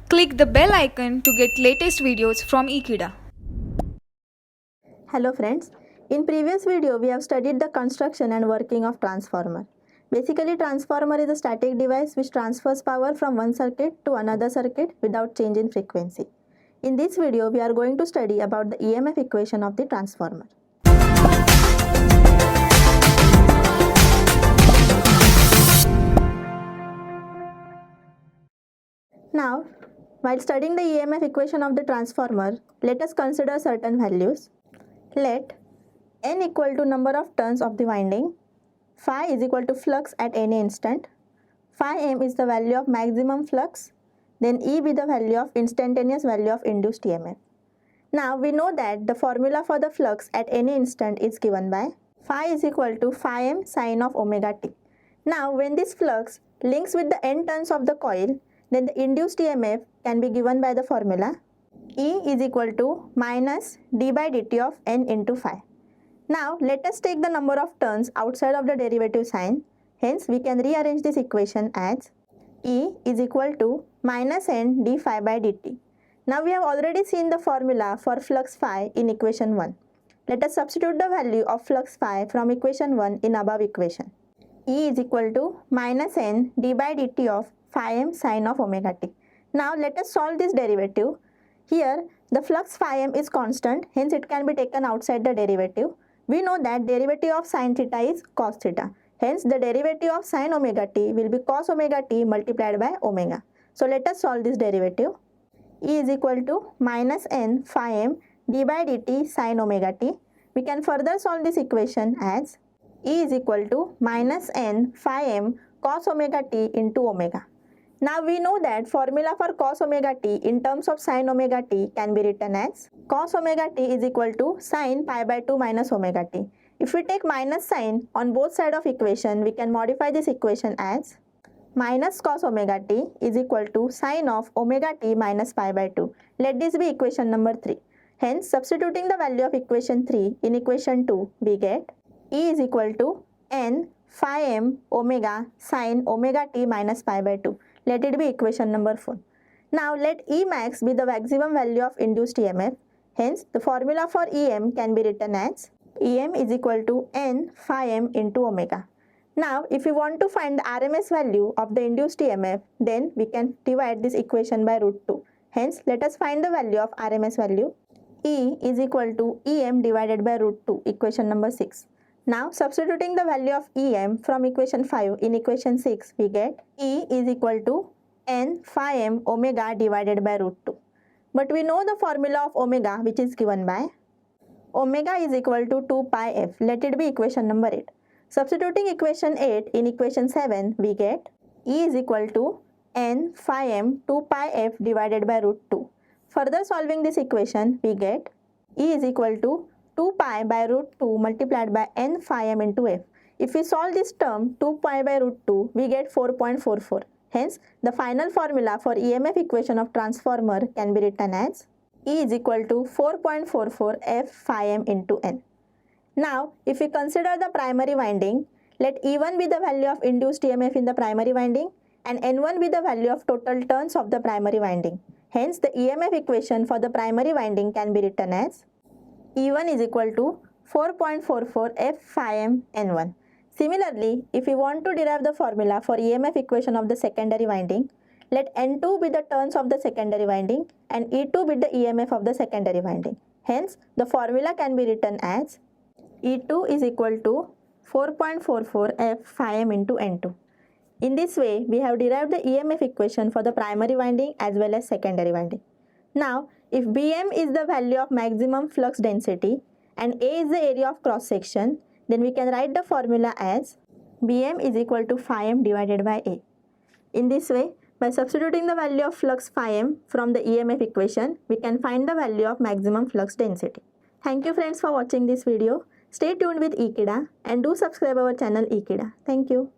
Click the bell icon to get latest videos from Ekeeda. Hello friends, in previous video we have studied the construction and working of transformer. Basically transformer is a static device which transfers power from one circuit to another circuit without change in frequency. In this video we are going to study about the EMF equation of the transformer. Now, while studying the EMF equation of the transformer, let us consider certain values. Let n equal to number of turns of the winding, phi is equal to flux at any instant, phi m is the value of maximum flux, then E be the value of instantaneous value of induced EMF. Now we know that the formula for the flux at any instant is given by phi is equal to phi m sine of omega t. Now when this flux links with the n turns of the coil, then the induced EMF can be given by the formula E is equal to minus d by dt of n into phi. Now let us take the number of turns outside of the derivative sign. Hence we can rearrange this equation as E is equal to minus n d phi by dt. Now we have already seen the formula for flux phi in equation 1. Let us substitute the value of flux phi from equation 1 in above equation. E is equal to minus n d by dt of phi m sine of omega t. Now let us solve this derivative. Here the flux phi m is constant, hence it can be taken outside the derivative. We know that derivative of sin theta is cos theta. Hence the derivative of sin omega t will be cos omega t multiplied by omega. So let us solve this derivative. E is equal to minus n phi m d by dt sin omega t. We can further solve this equation as E is equal to minus n phi m cos omega t into omega. Now we know that formula for cos omega t in terms of sin omega t can be written as cos omega t is equal to sin pi by 2 minus omega t. If we take minus sign on both sides of equation, we can modify this equation as minus cos omega t is equal to sin of omega t minus pi by 2. Let this be equation number 3. Hence, substituting the value of equation 3 in equation 2, we get E is equal to n phi m omega sin omega t minus pi by 2. Let it be equation number 4. Now let E max be the maximum value of induced EMF. Hence, the formula for EM can be written as EM is equal to n phi m into omega. Now, if we want to find the RMS value of the induced EMF, then we can divide this equation by root 2. Hence, let us find the value of RMS value. E is equal to EM divided by root 2, equation number 6. Now, substituting the value of EM from equation 5 in equation 6, we get E is equal to n phi m omega divided by root 2. But we know the formula of omega, which is given by omega is equal to 2 pi f. Let it be equation number 8. Substituting equation 8 in equation 7, we get E is equal to n phi m 2 pi f divided by root 2. Further solving this equation, we get E is equal to 2 pi by root 2 multiplied by n phi m into f. If we solve this term 2 pi by root 2, we get 4.44. Hence, the final formula for EMF equation of transformer can be written as E is equal to 4.44 f phi m into n. Now, if we consider the primary winding, let E1 be the value of induced EMF in the primary winding and N1 be the value of total turns of the primary winding. Hence, the EMF equation for the primary winding can be written as E1 is equal to 4.44 f phi m N1. Similarly, if we want to derive the formula for EMF equation of the secondary winding, let N2 be the turns of the secondary winding and E2 be the EMF of the secondary winding. Hence, the formula can be written as E2 is equal to 4.44 f phi m into N2. In this way, we have derived the EMF equation for the primary winding as well as secondary winding. Now, if Bm is the value of maximum flux density and A is the area of cross section, then we can write the formula as Bm is equal to phi m divided by A. In this way, by substituting the value of flux phi m from the EMF equation, we can find the value of maximum flux density. Thank you friends for watching this video. Stay tuned with Ekeeda and do subscribe our channel Ekeeda. Thank you.